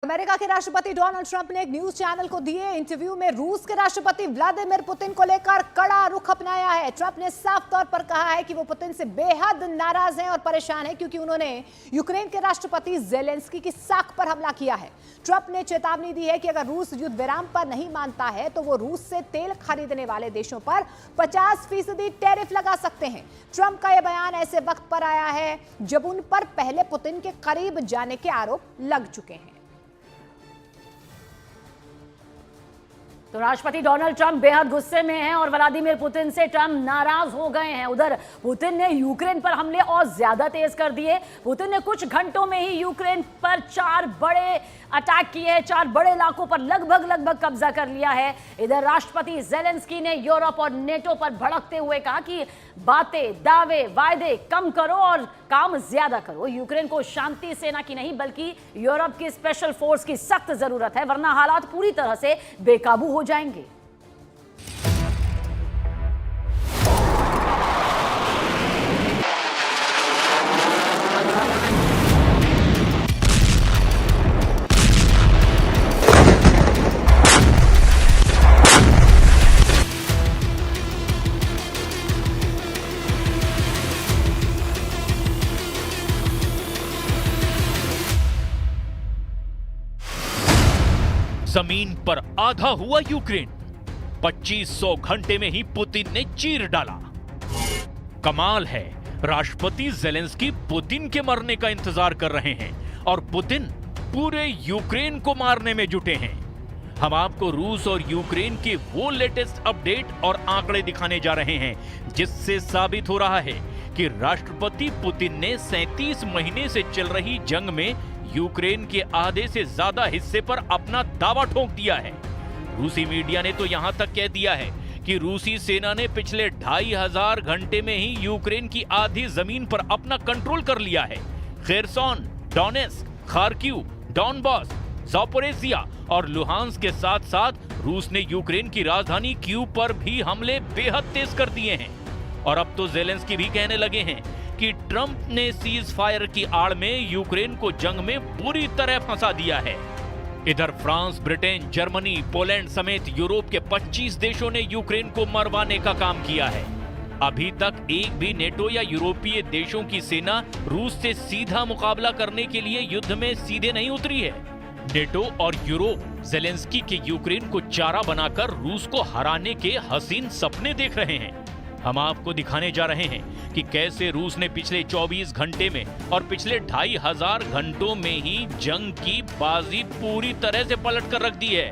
America के राष्ट्रपति Donald Trump ने एक न्यूज चैनल को दिए इंटरव्यू में रूस के राष्ट्रपति व्लादिमीर पुतिन को लेकर कड़ा रुख अपनाया है। ट्रंप ने साफ तौर पर कहा है कि वो पुतिन से बेहद नाराज हैं और परेशान हैं क्योंकि उन्होंने यूक्रेन के राष्ट्रपति जेलेंस्की की साख पर हमला किया है। ट्रंप ने चेतावनी दी है कि अगर रूस युद्ध विराम पर नहीं मानता है तो वो रूस से तेल खरीदने वाले देशों पर 50% टैरिफ लगा सकते हैं। ट्रंप का यह बयान ऐसे वक्त पर आया है जब उन पर पहले पुतिन के करीब जाने के आरोप लग चुके हैं। तो राष्ट्रपति डोनाल्ड ट्रंप बेहद गुस्से में हैं और व्लादिमीर पुतिन से ट्रंप नाराज हो गए हैं। उधर पुतिन ने यूक्रेन पर हमले और ज्यादा तेज कर दिए। पुतिन ने कुछ घंटों में ही यूक्रेन पर 4 बड़े अटैक किए हैं, 4 बड़े इलाकों पर लगभग कब्जा कर लिया है। इधर राष्ट्रपति जेलेंस्की ने यूरोप और नेटो पर भड़कते हुए कहा कि बातें, दावे, वायदे कम करो और काम ज्यादा करो। यूक्रेन को शांति सेना की नहीं बल्कि यूरोप की स्पेशल फोर्स की सख्त जरूरत है, वरना हालात पूरी तरह से बेकाबू हो जाएंगे। जमीन पर आधा हुआ यूक्रेन, 2500 घंटे में ही पुतिन ने चीर डाला। कमाल है, राष्ट्रपति जेलेंस्की पुतिन के मरने का इंतजार कर रहे हैं और पुतिन पूरे यूक्रेन को मारने में जुटे हैं। हम आपको रूस और यूक्रेन के वो लेटेस्ट अपडेट और आंकड़े दिखाने जा रहे हैं जिससे साबित हो रहा है कि राष्ट्रपति पुतिन ने 37 महीने से चल रही जंग में यूक्रेन के आधे से ज्यादा हिस्से पर अपना दावा ठोक दिया है। रूसी मीडिया ने तो यहां तक कह दिया है कि रूसी सेना ने पिछले 2500 घंटे में ही यूक्रेन की आधी जमीन पर अपना कंट्रोल कर लिया है। Kherson, Donetsk, Kharkiv, Donbas, Zaporizhzhia और लुहांस्क के साथ साथ रूस ने यूक्रेन की राजधानी कीव पर भी हमले बेहद तेज कर दिए हैं। और अब तो जेलेंस्की भी कहने लगे हैं कि ट्रंप ने सीज फायर की आड़ में यूक्रेन को जंग में बुरी तरह फंसा दिया है। इधर फ्रांस, ब्रिटेन, जर्मनी, पोलैंड समेत यूरोप के 25 देशों ने यूक्रेन को मरवाने का काम किया है। अभी तक एक भी नेटो या यूरोपीय देशों की सेना रूस से सीधा मुकाबला करने के लिए युद्ध में सीधे नहीं उतरी है। नेटो और यूरोप जेलेंस्की के यूक्रेन को चारा बनाकर रूस को हराने के हसीन सपने देख रहे हैं। हम आपको दिखाने जा रहे हैं कि कैसे रूस ने पिछले 24 घंटे में और पिछले 2500 घंटों में ही जंग की बाजी पूरी तरह से पलट कर रख दी है।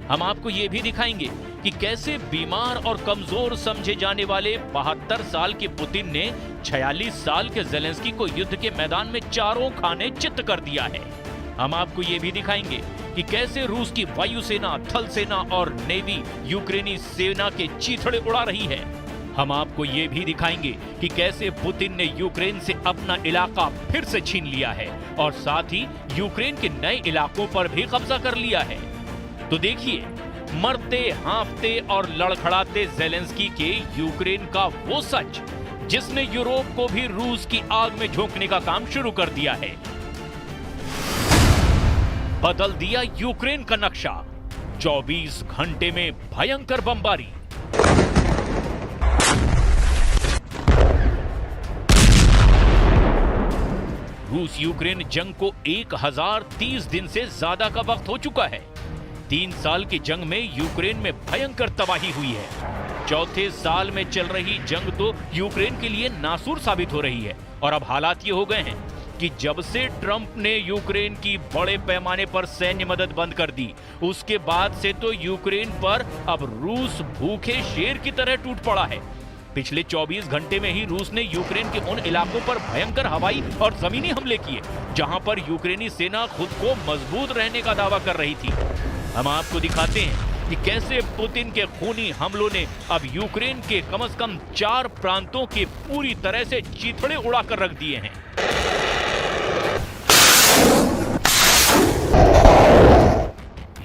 हम आपको ये भी दिखाएंगे कि कैसे बीमार और कमजोर समझे जाने वाले 72 साल के पुतिन ने 46 साल के जेलेंस्की को युद्ध के मैदान में चारों खाने चित्त कर दिया है। हम आपको ये भी दिखाएंगे कि कैसे रूस की वायुसेना, थल सेना और नेवी यूक्रेनी सेना के चीथड़े उड़ा रही है। हम आपको ये भी दिखाएंगे कि कैसे पुतिन ने यूक्रेन से अपना इलाका फिर से छीन लिया है और साथ ही यूक्रेन के नए इलाकों पर भी कब्जा कर लिया है। तो देखिए, मरते, हाँफते और लड़खड़ाते जेलेंस्की के यूक्रेन का वो सच जिसने यूरोप को भी रूस की आग में झोंकने का काम शुरू कर दिया है। बदल दिया यूक्रेन का नक्शा, 24 घंटे में भयंकर बमबारी। रूस यूक्रेन जंग को 1030 दिन से ज्यादा का वक्त हो चुका है। 3 साल की जंग में यूक्रेन में भयंकर तबाही हुई है। चौथे साल में चल रही जंग तो यूक्रेन के लिए नासूर साबित हो रही है और अब हालात ये हो गए हैं कि जब से ट्रंप ने यूक्रेन की बड़े पैमाने पर सैन्य मदद बंद कर दी, उसके बाद से तो यूक्रेन पर अब रूस भूखे शेर की तरह टूट पड़ा है। पिछले 24 घंटे में ही रूस ने यूक्रेन के उन इलाकों पर भयंकर हवाई और जमीनी हमले किए जहां पर यूक्रेनी सेना खुद को मजबूत रहने का दावा कर रही थी। हम आपको दिखाते हैं कि कैसे पुतिन के खूनी हमलों ने अब यूक्रेन के कम से कम 4 प्रांतों के पूरी तरह से चीथड़े उड़ाकर रख दिए हैं।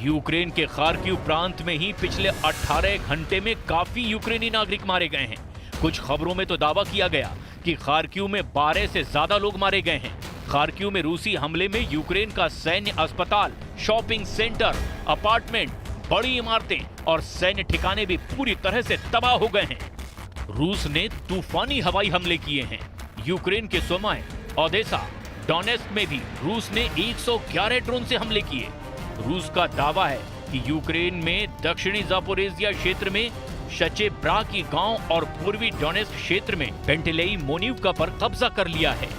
यूक्रेन के खार्किव प्रांत में ही पिछले 18 घंटे में काफी यूक्रेनी नागरिक मारे गए हैं। कुछ खबरों में तो दावा किया गया कि खार्किव में 12 से ज्यादा लोग मारे गए हैं। खार्किव में रूसी हमले में यूक्रेन का सैन्य अस्पताल, शॉपिंग सेंटर, अपार्टमेंट, बड़ी इमारतें और सैन्य ठिकाने भी पूरी तरह से तबाह हो गए हैं। रूस ने तूफानी हवाई हमले किए हैं। यूक्रेन के सोमाय, ओडेसा, डोनेस्क में भी रूस ने 111 ड्रोन से हमले किए। रूस का दावा है कि यूक्रेन में दक्षिणी जापोरेजिया क्षेत्र में शचेब्रा की गांव और पूर्वी डोनेस्क क्षेत्र में पेंटेलेई मोनिवका पर कब्जा कर लिया है।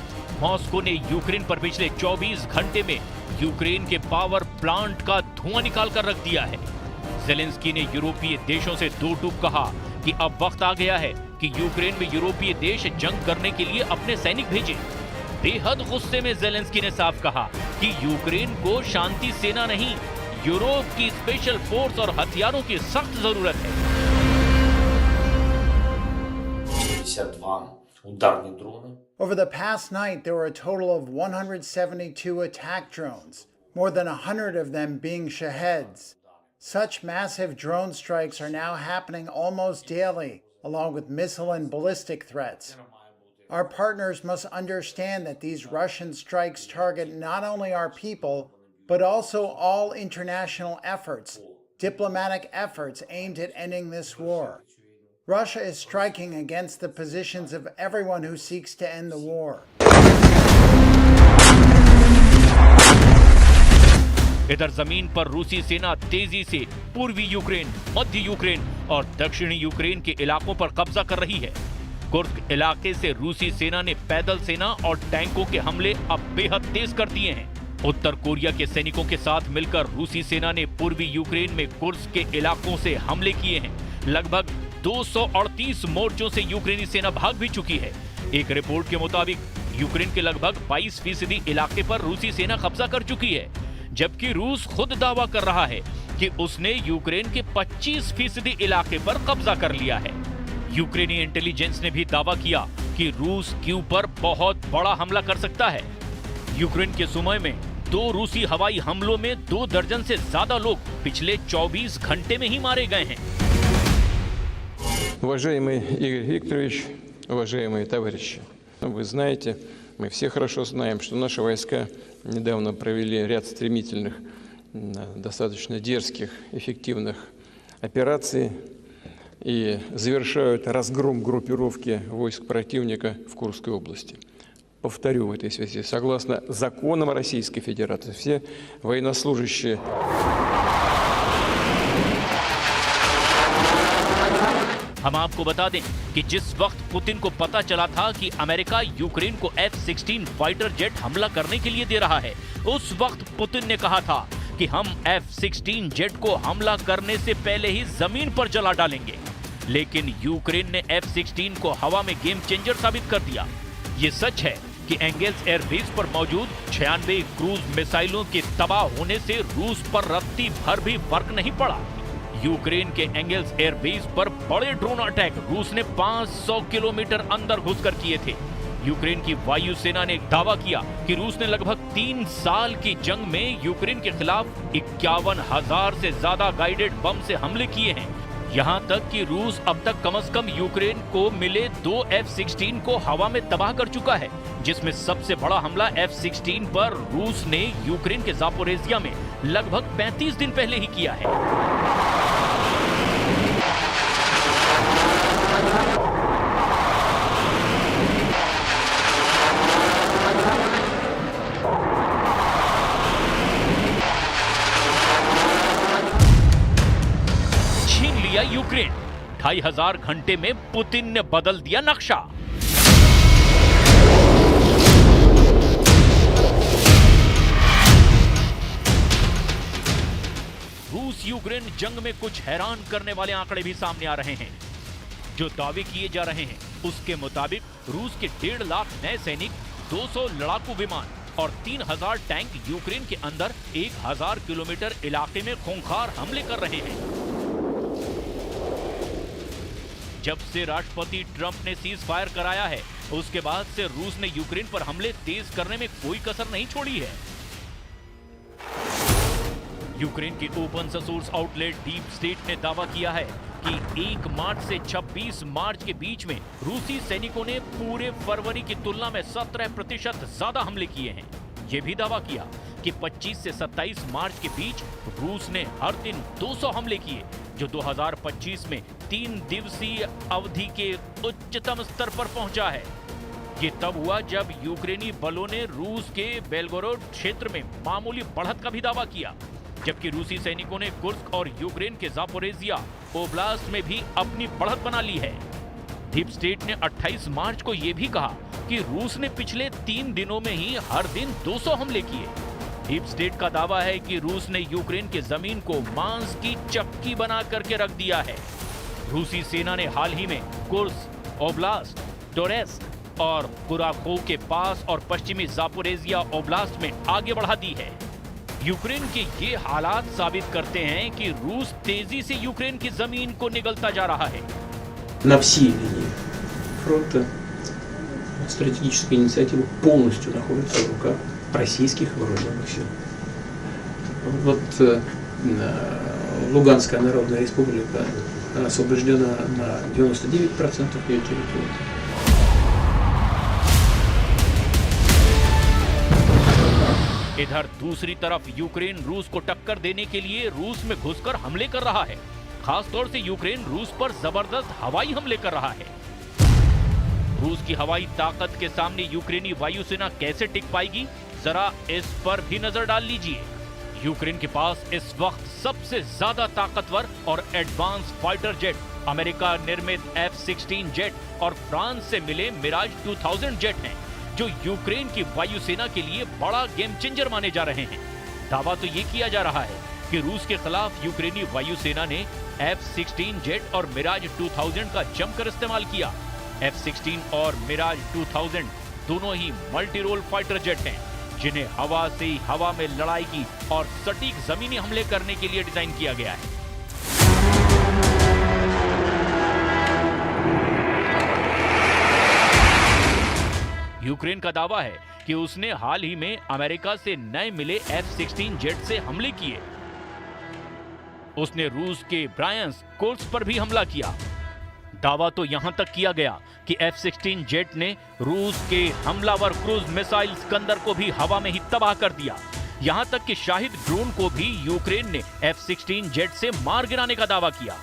मॉस्को ने यूक्रेन पर पिछले 24 घंटे में यूक्रेन के पावर प्लांट का धुआं निकाल कर रख दिया है। ज़ेलेंस्की ने यूरोपीय देशों से दो टूक कहा कि अब वक्त आ गया है कि यूक्रेन में यूरोपीय देश जंग करने के लिए अपने सैनिक भेजें। बेहद गुस्से में ज़ेलेंस्की ने साफ कहा कि यूक्रेन को शांति सेना नहीं, यूरोप की स्पेशल फोर्स और हथियारों की सख्त जरूरत है। 52 ударные дроны. Over the past night, there were a total of 172 attack drones, more than 100 of them being Shaheds. Such massive drone strikes are now happening almost daily, along with missile and ballistic threats. Our partners must understand that these Russian strikes target not only our people, but also all international efforts, diplomatic efforts aimed at ending this war. Russia is striking against the positions of everyone who seeks to end the war. इधर जमीन पर रूसी सेना तेजी से पूर्वी Ukraine, मध्य Ukraine और दक्षिणी यूक्रेन के इलाकों पर कब्जा कर रही है। कुर्स्क इलाके से रूसी सेना ने पैदल सेना और टैंकों के हमले अब बेहद तेज कर दिए हैं। उत्तर कोरिया के सैनिकों के साथ मिलकर रूसी सेना ने पूर्वी यूक्रेन में कुर्स्क के इलाकों से हमले किए हैं। लगभग 238 मोर्चों से यूक्रेनी सेना भाग भी चुकी है। एक रिपोर्ट के मुताबिक यूक्रेन के लगभग 22% इलाके पर रूसी सेना कब्जा कर चुकी है, जबकि रूस खुद दावा कर रहा है कि उसने यूक्रेन के 25% इलाके पर कब्जा कर लिया है। यूक्रेनी इंटेलिजेंस ने भी दावा किया कि रूस कीव पर बहुत बड़ा हमला कर सकता है। यूक्रेन के सुमाय में 2 रूसी हवाई हमलों में 2 दर्जन से ज्यादा लोग पिछले 24 घंटे में ही मारे गए हैं। Уважаемый Игорь Викторович, уважаемые товарищи, вы знаете, мы все хорошо знаем, что наши войска недавно провели ряд стремительных, достаточно дерзких, эффективных операций и завершают разгром группировки войск противника в Курской области. Повторю в этой связи, согласно законам Российской Федерации, все военнослужащие हम आपको बता दें कि जिस वक्त पुतिन को पता चला था कि अमेरिका यूक्रेन को F-16 फाइटर जेट हमला करने के लिए दे रहा है, उस वक्त पुतिन ने कहा था कि हम F-16 जेट को हमला करने से पहले ही जमीन पर जला डालेंगे। लेकिन यूक्रेन ने F-16 को हवा में गेम चेंजर साबित कर दिया। ये सच है कि एंगेल्स एयरबेस पर मौजूद 96 क्रूज मिसाइलों के तबाह होने से रूस पर रत्ती भर भी फर्क नहीं पड़ा। यूक्रेन के एंगेल्स एयरबेस पर बड़े ड्रोन अटैक रूस ने 500 किलोमीटर अंदर घुसकर किए थे। यूक्रेन की वायुसेना ने दावा किया कि रूस ने लगभग 3 साल की जंग में यूक्रेन के खिलाफ 51,000 से ज्यादा गाइडेड बम से हमले किए हैं। यहां तक कि रूस अब तक कम से कम यूक्रेन को मिले 2 F-16 को हवा में तबाह कर चुका है, जिसमें सबसे बड़ा हमला F-16 पर रूस ने यूक्रेन के जापोरेजिया में लगभग 35 दिन पहले ही किया है। छीन लिया यूक्रेन, 2500 घंटे में पुतिन ने बदल दिया नक्शा। रूस यूक्रेन जंग में कुछ हैरान करने वाले आंकड़े भी सामने आ रहे हैं। जो दावे किए जा रहे हैं उसके मुताबिक रूस के 1.5 लाख नए सैनिक, 200 लड़ाकू विमान और 3000 टैंक यूक्रेन के अंदर 1000 किलोमीटर इलाके में खूंखार हमले कर रहे हैं। जब से राष्ट्रपति ट्रंप ने सीज फायर कराया है, उसके बाद से रूस ने यूक्रेन पर हमले तेज करने में कोई कसर नहीं छोड़ी है। यूक्रेन के open source outlet deep state ने दावा किया है कि 1 मार्च से 26 मार्च के बीच में रूसी सैनिकों ने पूरे फरवरी की तुलना में 17% ज्यादा हमले किए हैं। यह भी दावा किया कि 25 से 27 मार्च के बीच रूस ने हर दिन 200 हमले किए, जो 2025 में 3 दिवसीय अवधि के उच्चतम स्तर पर पहुंचा है। ये तब हुआ जब यूक्रेनी बलों ने रूस के बेलगोरोड क्षेत्र में मामूली बढ़त का भी दावा किया, जबकि रूसी सैनिकों ने कुर्स्क और यूक्रेन के जापोरेजिया ओब्लास्ट में भी अपनी बढ़त बना ली है। डीप स्टेट ने 28 मार्च को यह भी कहा कि रूस ने पिछले 3 दिनों में ही हर दिन 200 हमले किए। डीप स्टेट का दावा है कि रूस ने यूक्रेन की जमीन को मांस की चक्की बना करके रख दिया है। रूसी सेना ने हाल ही में कुर्स्क, ओब्लास्ट, डोनेत्स्क और कुराखोव के पास और पश्चिमी जापोरेजिया ओब्लास्ट में आगे बढ़ा दी है। यूक्रेन के ये हालात साबित करते हैं कि रूस तेजी से यूक्रेन की जमीन को निगलता जा रहा है। На всей линии фронта стратегическая инициатива полностью находится в руках российских вооруженных сил. Вот Луганская Народная Республика освобождена на 99% ее территории. इधर दूसरी तरफ यूक्रेन रूस को टक्कर देने के लिए रूस में घुसकर हमले कर रहा है। खासतौर से यूक्रेन रूस पर जबरदस्त हवाई हमले कर रहा है। रूस की हवाई ताकत के सामने यूक्रेनी वायुसेना कैसे टिक पाएगी, जरा इस पर भी नजर डाल लीजिए। यूक्रेन के पास इस वक्त सबसे ज्यादा ताकतवर और एडवांस फाइटर जेट अमेरिका निर्मित F-16 जेट और फ्रांस से मिले मिराज 2000 जेट हैं, जो यूक्रेन की वायुसेना के लिए बड़ा गेम चेंजर माने जा रहे हैं। दावा तो ये किया जा रहा है कि रूस के खिलाफ यूक्रेनी वायुसेना ने F-16 जेट और मिराज 2000 का जमकर इस्तेमाल किया। F-16 और मिराज 2000 दोनों ही मल्टी रोल फाइटर जेट हैं, जिन्हें हवा से ही हवा में लड़ाई की और सटीक जमीनी हमले करने के लिए डिजाइन किया गया है। यूक्रेन का दावा है कि उसने हाल ही में अमेरिका से नए मिले F-16 जेट से हमले किए। उसने रूस के ब्रायंस्क, कुर्स्क पर भी हमला किया। दावा तो यहां तक किया गया कि F-16 जेट ने रूस के हमलावर क्रूज मिसाइल स्कंदर को भी हवा में ही तबाह कर दिया। यहां तक कि शाहिद ड्रोन को भी यूक्रेन ने F-16 जेट से मार गिराने का दावा किया।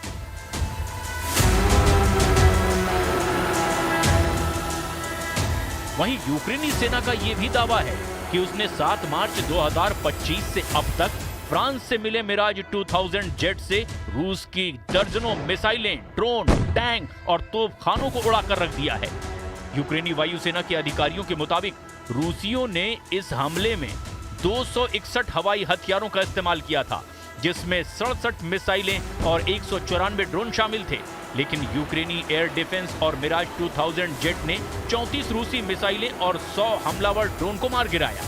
वहीं यूक्रेनी सेना का यह भी दावा है कि उसने 7 मार्च 2025 से अब तक फ्रांस से मिले मिराज 2000 जेट से रूस की दर्जनों मिसाइलें, ड्रोन, टैंक और तोपखानों को उड़ाकर रख दिया है। यूक्रेनी वायुसेना के अधिकारियों के मुताबिक रूसियों ने इस हमले में 261 हवाई हथियारों का इस्तेमाल किया था, जिसमें 67 मिसाइलें और 194 ड्रोन शामिल थे। लेकिन यूक्रेनी एयर डिफेंस और मिराज 2000 जेट ने 34 रूसी मिसाइलें और 100 हमलावर ड्रोन को मार गिराया।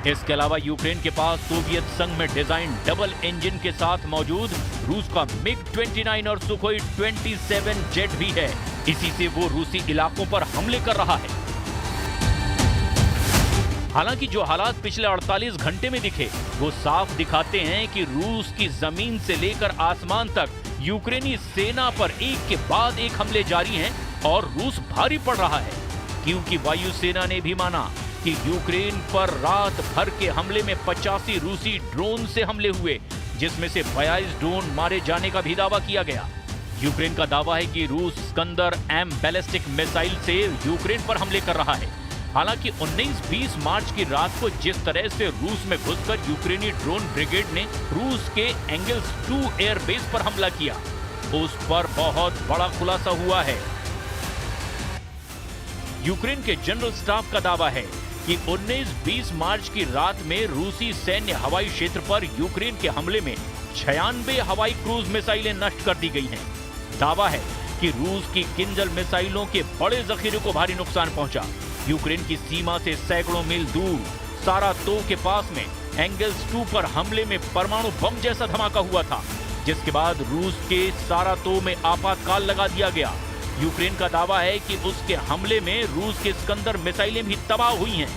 इसके अलावा यूक्रेन के पास सोवियत संघ में डिजाइन डबल इंजन के साथ मौजूद रूस का MiG-29 और सुखोई 27 जेट भी है। इसी से वो रूसी इलाकों पर हमले कर रहा है। हालांकि जो हालात पिछले 48 घंटे में दिखे वो साफ दिखाते हैं कि रूस की जमीन से लेकर आसमान तक यूक्रेनी सेना पर एक के बाद एक हमले जारी हैं और रूस भारी पड़ रहा है, क्योंकि वायुसेना ने भी माना कि यूक्रेन पर रात भर के हमले में 85 रूसी ड्रोन से हमले हुए, जिसमें से 22 ड्रोन मारे जाने का भी दावा किया गया। यूक्रेन का दावा है कि रूस स्कंदर M बैलिस्टिक मिसाइल से यूक्रेन पर हमले कर रहा है। हालांकि 19-20 मार्च की रात को जिस तरह से रूस में घुसकर यूक्रेनी ड्रोन ब्रिगेड ने रूस के एंगल्स 2 एयरबेस पर हमला किया, उस पर बहुत बड़ा खुलासा हुआ है। यूक्रेन के जनरल स्टाफ का दावा है कि 19-20 मार्च की रात में रूसी सैन्य हवाई क्षेत्र पर यूक्रेन के हमले में 96 हवाई क्रूज मिसाइलें नष्ट कर दी गई हैं। दावा है कि रूस की किंजल मिसाइलों के बड़े जखीरे को भारी नुकसान पहुंचा। यूक्रेन की सीमा से सैकड़ों मील दूर सारातोव के पास में एंगल्स 2 पर हमले में परमाणु बम जैसा धमाका हुआ था, जिसके बाद रूस के सारातोव में आपातकाल लगा दिया गया। यूक्रेन का दावा है कि उसके हमले में रूस के स्कंदर मिसाइलें भी तबाह हुई हैं।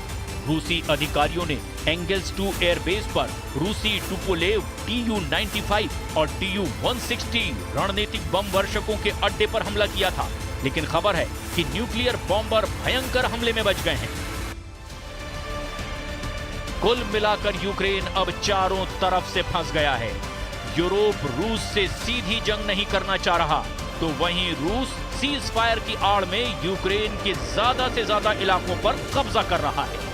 रूसी अधिकारियों ने एंगल्स 2 एयरबेस पर रूसी टुपोलेव Tu-95 और Tu-160 रणनीतिक बम वर्षकों के अड्डे पर हमला किया था। लेकिन खबर है कि न्यूक्लियर बॉम्बर भयंकर हमले में बच गए हैं। कुल मिलाकर यूक्रेन अब चारों तरफ से फंस गया है। यूरोप रूस से सीधी जंग नहीं करना चाह रहा, तो वहीं रूस सीज फायर की आड़ में यूक्रेन के ज्यादा से ज्यादा इलाकों पर कब्जा कर रहा है।